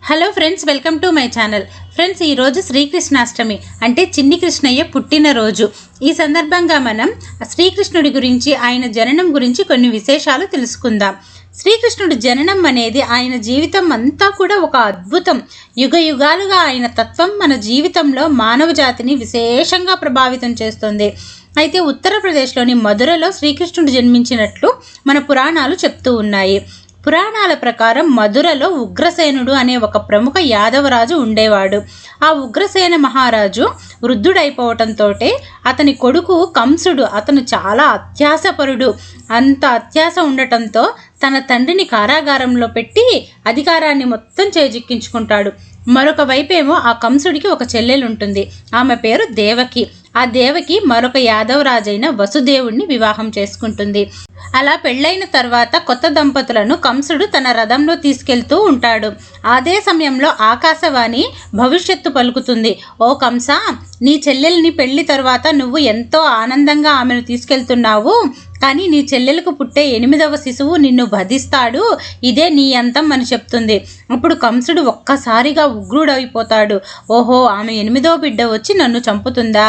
Hello friends, welcome to my channel. Friends, ఈరోజు శ్రీకృష్ణాష్టమి అంటే చిన్ని కృష్ణయ్య పుట్టినరోజు. ఈ సందర్భంగా మనం శ్రీకృష్ణుడి గురించి, ఆయన జననం గురించి కొన్ని విశేషాలు తెలుసుకుందాం. శ్రీకృష్ణుడి జననం అనేది ఆయన జీవితం అంతా కూడా ఒక అద్భుతం. యుగ యుగాలుగా ఆయన తత్వం మన జీవితంలో మానవ జాతిని విశేషంగా ప్రభావితం చేస్తుంది. అయితే ఉత్తరప్రదేశ్లోని మధురలో శ్రీకృష్ణుడు జన్మించినట్లు మన పురాణాలు చెప్తూ ఉన్నాయి. పురాణాల ప్రకారం మధురలో ఉగ్రసేనుడు అనే ఒక ప్రముఖ యాదవరాజు ఉండేవాడు. ఆ ఉగ్రసేన మహారాజు వృద్ధుడైపోవటంతో అతని కొడుకు కంసుడు, అతను చాలా అత్యాసపరుడు. అంత అత్యాస ఉండటంతో తన తండ్రిని కారాగారంలో పెట్టి అధికారాన్ని మొత్తం చేజిక్కించుకుంటాడు. మరొక వైపేమో ఆ కంసుడికి ఒక చెల్లెలు ఉంటుంది. ఆమె పేరు దేవకి. ఆ దేవకి మరొక యాదవరాజైన వసుదేవుడిని వివాహం చేసుకుంటుంది. అలా పెళ్ళైన తర్వాత కొత్త దంపతులను కంసుడు తన రథంలో తీసుకెళ్తూ ఉంటాడు. అదే సమయంలో ఆకాశవాణి భవిష్యత్తు పలుకుతుంది. ఓ కంస, నీ చెల్లెల్ని పెళ్లి తర్వాత నువ్వు ఎంతో ఆనందంగా ఆమెను తీసుకెళ్తున్నావు, కానీ నీ చెల్లెలకు పుట్టే 8వ శిశువు నిన్ను వధిస్తాడు. ఇదే నీ అంతం అని చెప్తుంది. అప్పుడు కంసుడు ఒక్కసారిగా ఉగ్రుడైపోతాడు. ఓహో, ఆమె 8వ బిడ్డ వచ్చి నన్ను చంపుతుందా?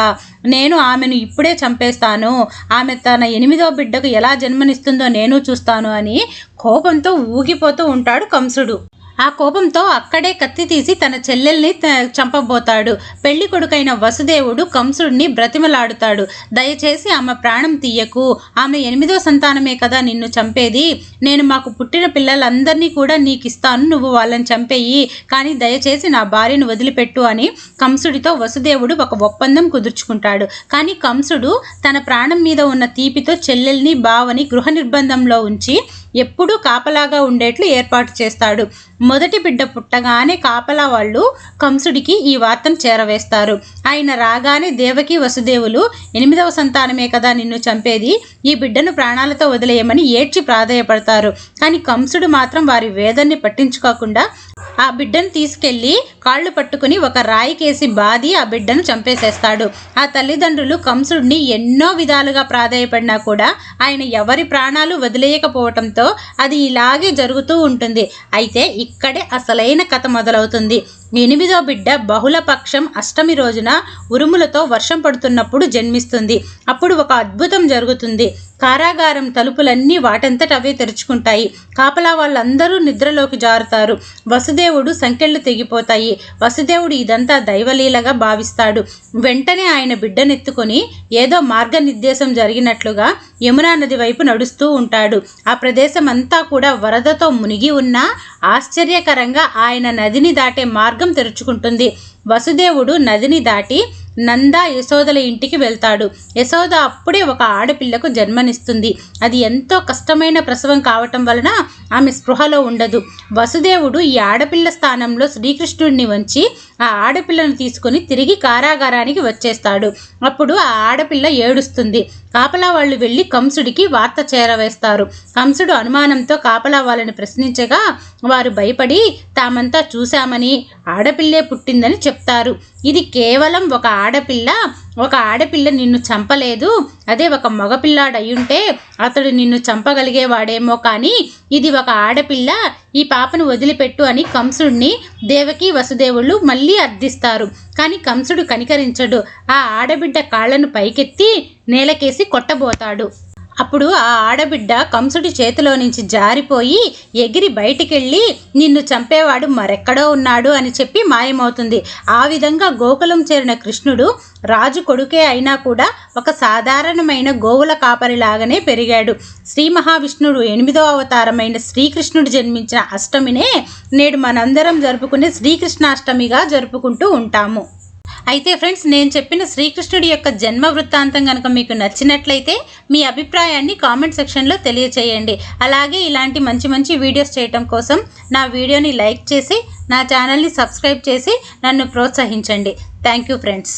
నేను ఆమెను ఇప్పుడే చంపేస్తాను. ఆమె తన 8వ బిడ్డకు ఎలా జన్మనిస్తుందో నేను చూస్తాను అని కోపంతో ఊగిపోతూ ఉంటాడు కంసుడు. ఆ కోపంతో అక్కడే కత్తి తీసి తన చెల్లెల్ని చంపబోతాడు. పెళ్లి కొడుకైన వసుదేవుడు కంసుడిని బ్రతిమలాడుతాడు. దయచేసి ఆమె ప్రాణం తీయకు, ఆమె 8వ సంతానమే కదా నిన్ను చంపేది. నేను మాకు పుట్టిన పిల్లలందరినీ కూడా నీకు ఇస్తాను, నువ్వు వాళ్ళని చంపేయి, కానీ దయచేసి నా భార్యను వదిలిపెట్టు అని కంసుడితో వసుదేవుడు ఒక ఒప్పందం కుదుర్చుకుంటాడు. కానీ కంసుడు తన ప్రాణం మీద ఉన్న తీపితో చెల్లెల్ని బావని గృహ నిర్బంధంలో ఉంచి ఎప్పుడూ కాపలాగా ఉండేట్లు ఏర్పాటు చేస్తాడు. మొదటి బిడ్డ పుట్టగానే కాపలా వాళ్ళు కంసుడికి ఈ వార్తను చేరవేస్తారు. ఆయన రాగానే దేవకి వసుదేవులు 8వ సంతానమే కదా నిన్ను చంపేది, ఈ బిడ్డను ప్రాణాలతో వదిలేయమని ఏడ్చి ప్రాధేయపడతారు. కానీ కంసుడు మాత్రం వారి వేదన్ని పట్టించుకోకుండా ఆ బిడ్డను తీసుకెళ్లి కాళ్ళు పట్టుకుని ఒక రాయికేసి బాది ఆ బిడ్డను చంపేసేస్తాడు. ఆ తల్లిదండ్రులు కంసుడిని ఎన్నో విధాలుగా ప్రాధేయపడినా కూడా ఆయన ఎవరి ప్రాణాలు వదిలేయకపోవటంతో అది ఇలాగే జరుగుతూ ఉంటుంది. అయితే ఇక్కడే అసలైన కథ మొదలవుతుంది. 8వ బిడ్డ బహుళపక్షం అష్టమి రోజున ఉరుములతో వర్షం పడుతున్నప్పుడు జన్మిస్తుంది. అప్పుడు ఒక అద్భుతం జరుగుతుంది. కారాగారం తలుపులన్నీ వాటంతట అవే తెరుచుకుంటాయి. కాపలా వాళ్ళందరూ నిద్రలోకి జారుతారు. వసుదేవుడు సంకెళ్ళు తెగిపోతాయి. వసుదేవుడు ఇదంతా దైవలీలగా భావిస్తాడు. వెంటనే ఆయన బిడ్డనెత్తుకొని ఏదో మార్గనిర్దేశం జరిగినట్లుగా యమునా నది వైపు నడుస్తూ ఉంటాడు. ఆ ప్రదేశం అంతా కూడా వరదతో మునిగి ఉన్నా ఆశ్చర్యకరంగా ఆయన నదిని దాటే మార్గం తెరుచుకుంటుంది. వసుదేవుడు నదిని దాటి నంద యశోదల ఇంటికి వెళ్తాడు. యశోద అప్పుడే ఒక ఆడపిల్లకు జన్మనిస్తుంది. అది ఎంతో కష్టమైన ప్రసవం కావటం వలన ఆమె స్పృహలో ఉండదు. వసుదేవుడు ఈ ఆడపిల్ల స్థానంలో శ్రీకృష్ణుడిని వంచి ఆ ఆడపిల్లను తీసుకుని తిరిగి కారాగారానికి వచ్చేస్తాడు. అప్పుడు ఆ ఆడపిల్ల ఏడుస్తుంది. కాపలా వాళ్ళు వెళ్ళి కంసుడికి వార్త చేరవేస్తారు. కంసుడు అనుమానంతో కాపలా వాళ్ళని ప్రశ్నించగా వారు భయపడి తామంతా చూశామని, ఆడపిల్లే పుట్టిందని చెప్తారు. ఇది కేవలం ఒక ఆడపిల్ల నిన్ను చంపలేదు. అదే ఒక మగపిల్లాడు అయ్యుంటే అతడు నిన్ను చంపగలిగేవాడేమో, కానీ ఇది ఒక ఆడపిల్ల, ఈ పాపను వదిలిపెట్టు అని కంసుడిని దేవకి వసుదేవులు మళ్ళీ అర్థిస్తారు. కానీ కంసుడు కనికరించడు. ఆ ఆడబిడ్డ కాళ్లను పైకెత్తి నేలకేసి కొట్టబోతాడు. అప్పుడు ఆ ఆడబిడ్డ కంసుడి చేతిలో నుంచి జారిపోయి ఎగిరి బయటికెళ్ళి నిన్ను చంపేవాడు మరెక్కడో ఉన్నాడు అని చెప్పి మాయమవుతుంది. ఆ విధంగా గోకులం చేరిన కృష్ణుడు రాజు కొడుకే అయినా కూడా ఒక సాధారణమైన గోవుల కాపరిలాగానే పెరిగాడు. శ్రీ మహావిష్ణుడు 8వ అవతారమైన శ్రీకృష్ణుడు జన్మించిన అష్టమినే నేడు మనందరం జరుపుకునే శ్రీకృష్ణాష్టమిగా జరుపుకుంటూ ఉంటాము. అయితే ఫ్రెండ్స్, నేను చెప్పిన శ్రీకృష్ణుడి యొక్క జన్మ వృత్తాంతం కనుక మీకు నచ్చినట్లయితే మీ అభిప్రాయాన్ని కామెంట్ సెక్షన్లో తెలియచేయండి. అలాగే ఇలాంటి మంచి మంచి వీడియోస్ చేయటం కోసం నా వీడియోని లైక్ చేసి నా ఛానల్ని సబ్స్క్రైబ్ చేసి నన్ను ప్రోత్సహించండి. Thank you friends.